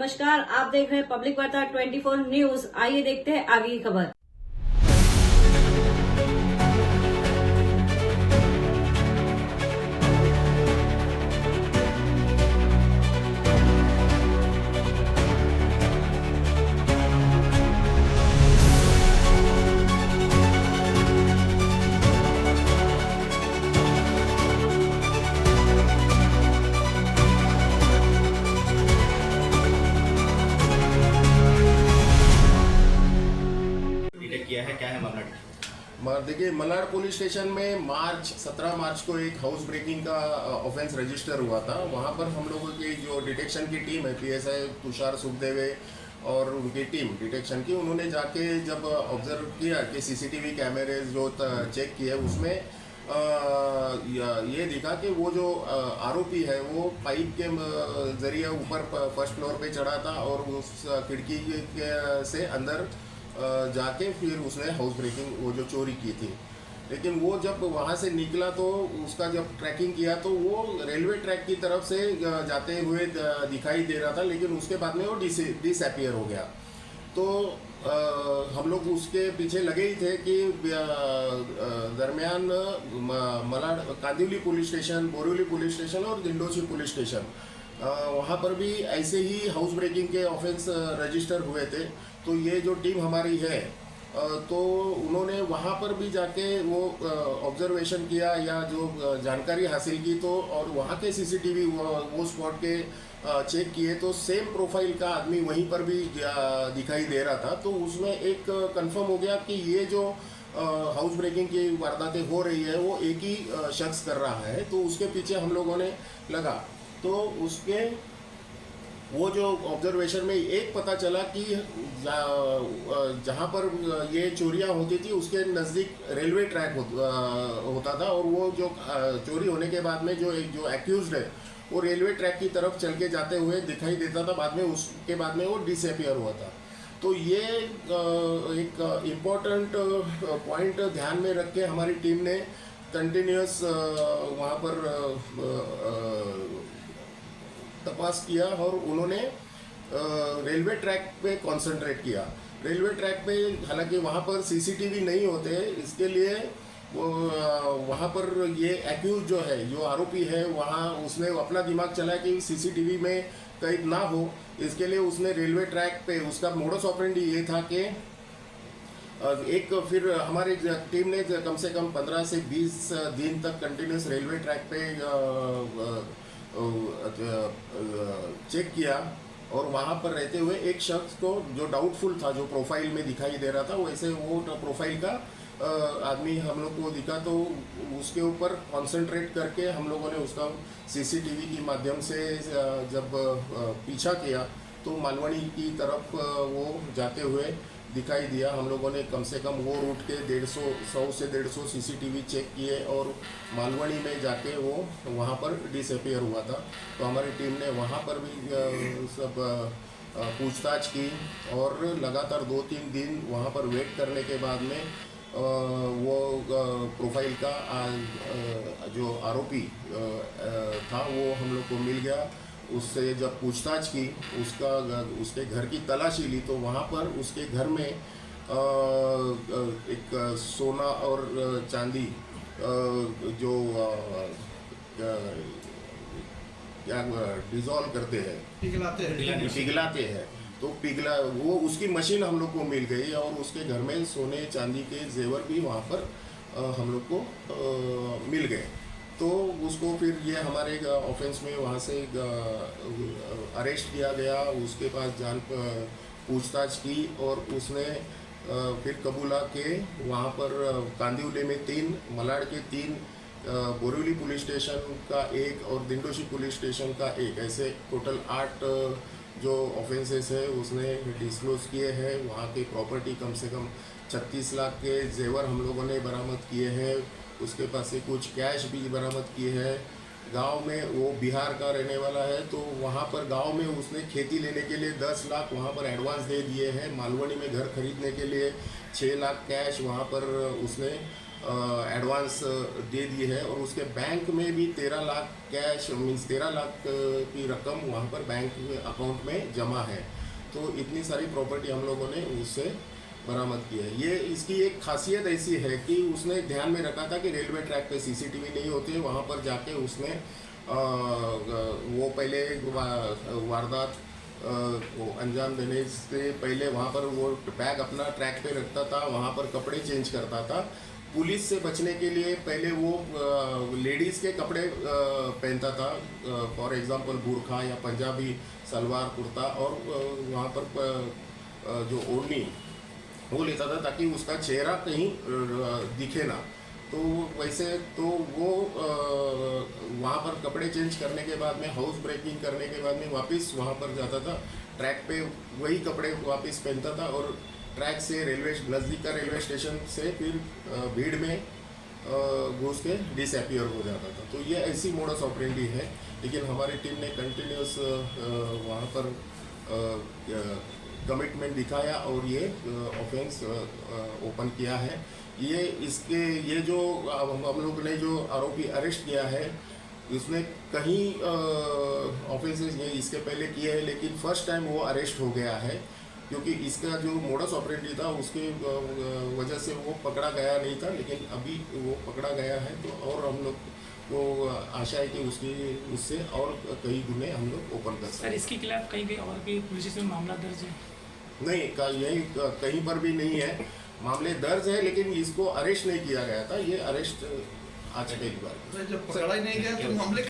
नमस्कार, आप देख रहे हैं पब्लिक वार्ता 24 न्यूज। आइए देखते हैं आगे की खबर। किया है, क्या है मामला? देखिए, मलाड पुलिस स्टेशन में 17 मार्च को एक हाउस ब्रेकिंग का ऑफेंस रजिस्टर हुआ था। वहाँ पर हम लोगों की जो डिटेक्शन की टीम है, पीएसआई तुषार सुखदेवे और उनकी टीम डिटेक्शन की, उन्होंने जाके जब ऑब्जर्व किया कि सीसीटीवी कैमरे जो चेक किए उसमें ये दिखा कि वो जो आरोपी है वो पाइप के जरिए ऊपर फर्स्ट फ्लोर पे चढ़ा था और उस खिड़की से अंदर जाके फिर उसने हाउस ब्रेकिंग वो जो चोरी की थी। लेकिन वो जब वहाँ से निकला तो उसका जब ट्रैकिंग किया तो वो रेलवे ट्रैक की तरफ से जाते हुए दिखाई दे रहा था, लेकिन उसके बाद में वो डिसअपियर हो गया। तो हम लोग उसके पीछे लगे ही थे कि दरमियान Malad Kandivali police station, Borivali police station और दिंडोशी पुलिस स्टेशन वहाँ पर भी ऐसे ही हाउस ब्रेकिंग के ऑफेंस रजिस्टर हुए थे। तो ये जो टीम हमारी है तो उन्होंने वहाँ पर भी जाके वो ऑब्जर्वेशन किया या जो जानकारी हासिल की, तो और वहाँ के सीसीटीवी वो स्पॉट के चेक किए तो सेम प्रोफाइल का आदमी वहीं पर भी दिखाई दे रहा था। तो उसमें एक कंफर्म हो गया कि ये जो हाउस ब्रेकिंग की वारदातें हो रही है वो एक ही शख्स कर रहा है। तो उसके पीछे हम लोगों ने लगा, तो उसके वो जो ऑब्जर्वेशन में एक पता चला कि जहाँ पर ये चोरियाँ होती थी उसके नज़दीक रेलवे ट्रैक होता था, और वो जो चोरी होने के बाद में जो एक्यूज्ड है वो रेलवे ट्रैक की तरफ चल के जाते हुए दिखाई देता था। बाद में उसके बाद में वो डिसअपियर हुआ था। तो ये एक इम्पोर्टेंट पॉइंट ध्यान में रख के हमारी टीम ने कंटिन्यूस वहाँ पर तपास किया और उन्होंने रेलवे ट्रैक पे कंसंट्रेट किया। रेलवे ट्रैक पे हालांकि वहाँ पर सीसीटीवी नहीं होते, इसके लिए वहाँ पर ये एक्यूज जो है, जो आरोपी है, वहाँ उसने अपना दिमाग चलाया कि सीसीटीवी में कैद ना हो। इसके लिए उसने रेलवे ट्रैक पे उसका मोडस ऑपरेंडी ये था कि एक फिर हमारी टीम ने कम से कम 15 से 20 दिन तक कंटिन्यूस रेलवे ट्रैक पे चेक किया, और वहाँ पर रहते हुए एक शख्स को जो डाउटफुल था, जो प्रोफाइल में दिखाई दे रहा था, वैसे वो प्रोफाइल का आदमी हम लोग को दिखा। तो उसके ऊपर कंसंट्रेट करके हम लोगों ने उसका सीसीटीवी के माध्यम से जब पीछा किया तो मालवनी की तरफ वो जाते हुए दिखाई दिया। हम लोगों ने कम से कम वो रूट के 100 से 150 सीसीटीवी चेक किए और मालवनी में जाके वो वहाँ पर डिसअपियर हुआ था। तो हमारी टीम ने वहाँ पर भी सब पूछताछ की और लगातार 2-3 दिन वहाँ पर वेट करने के बाद में वो प्रोफाइल का जो आरोपी था वो हम लोग को मिल गया। उससे जब पूछताछ की, उसके घर की तलाशी ली, तो वहाँ पर उसके घर में एक सोना और चांदी जो क्या डिजॉल्व करते हैं, पिघलाते हैं, तो वो उसकी मशीन हम लोग को मिल गई और उसके घर में सोने चांदी के जेवर भी वहाँ पर हम लोग को मिल गए। तो उसको फिर ये हमारे ऑफेंस में वहाँ से अरेस्ट किया गया। उसके पास पूछताछ की और उसने फिर कबूला के वहाँ पर कांदिवली में 3, मलाड के 3, बोरिवली पुलिस स्टेशन का 1 और दिंडोशी पुलिस स्टेशन का 1, ऐसे टोटल 8 जो ऑफेंसेस है उसने डिस्क्लोज किए हैं। वहाँ की प्रॉपर्टी कम से कम 36 लाख के जेवर हम लोगों ने बरामद किए हैं। उसके पास से कुछ कैश भी बरामद किए हैं। गांव में वो बिहार का रहने वाला है, तो वहाँ पर गांव में उसने खेती लेने के लिए 10 लाख वहाँ पर एडवांस दे दिए हैं। मालवनी में घर खरीदने के लिए 6 लाख कैश वहाँ पर उसने एडवांस दे दी है और उसके बैंक में भी 13 लाख कैश मीन्स 13 लाख की रकम वहाँ पर बैंक अकाउंट में जमा है। तो इतनी सारी प्रॉपर्टी हम लोगों ने उससे बरामद की है। ये इसकी एक खासियत ऐसी है कि उसने ध्यान में रखा था कि रेलवे ट्रैक पे सीसीटीवी नहीं होते, वहाँ पर जाके उसने वो पहले वारदात वो अंजाम देने से पहले वहाँ पर वो बैग अपना ट्रैक पे रखता था, वहाँ पर कपड़े चेंज करता था। पुलिस से बचने के लिए पहले वो लेडीज़ के कपड़े पहनता था, फॉर एग्जांपल बुरखा या पंजाबी सलवार कुर्ता, और वहाँ पर जो ओढ़नी वो लेता था ताकि उसका चेहरा कहीं दिखे ना। तो वैसे तो वो वहाँ पर कपड़े चेंज करने के बाद में, हाउस ब्रेकिंग करने के बाद में वापस वहाँ पर जाता था, ट्रैक पे वही कपड़े वापस पहनता था और ट्रैक से नज़दीक का रेलवे स्टेशन से फिर भीड़ में घुस के डिसअपियर हो जाता था। तो ये ऐसी मोडस ऑपरेंडी है, लेकिन हमारी टीम ने कंटिन्यूस वहाँ पर कमिटमेंट दिखाया और ये ऑफेंस ओपन किया है। ये जो हम लोग ने जो आरोपी अरेस्ट किया है, उसने कहीं ऑफेंसेस ये इसके पहले किए हैं, लेकिन फर्स्ट टाइम वो अरेस्ट हो गया है क्योंकि इसका जो मोडस ऑपरेंडी था उसके वजह से वो पकड़ा गया नहीं था, लेकिन अभी वो पकड़ा गया है। तो और हम लोग को आशा है कि उससे और कई गुने हम लोग ओपन कर सकते हैं। सर, इसके खिलाफ कहीं और भी पुलिस में मामला दर्ज है? नहीं, यही कहीं पर भी नहीं है, मामले दर्ज है, लेकिन इसको अरेस्ट नहीं किया गया था। ये अरेस्ट आज पहली बार। जब पकड़ा ही नहीं गया तो मामले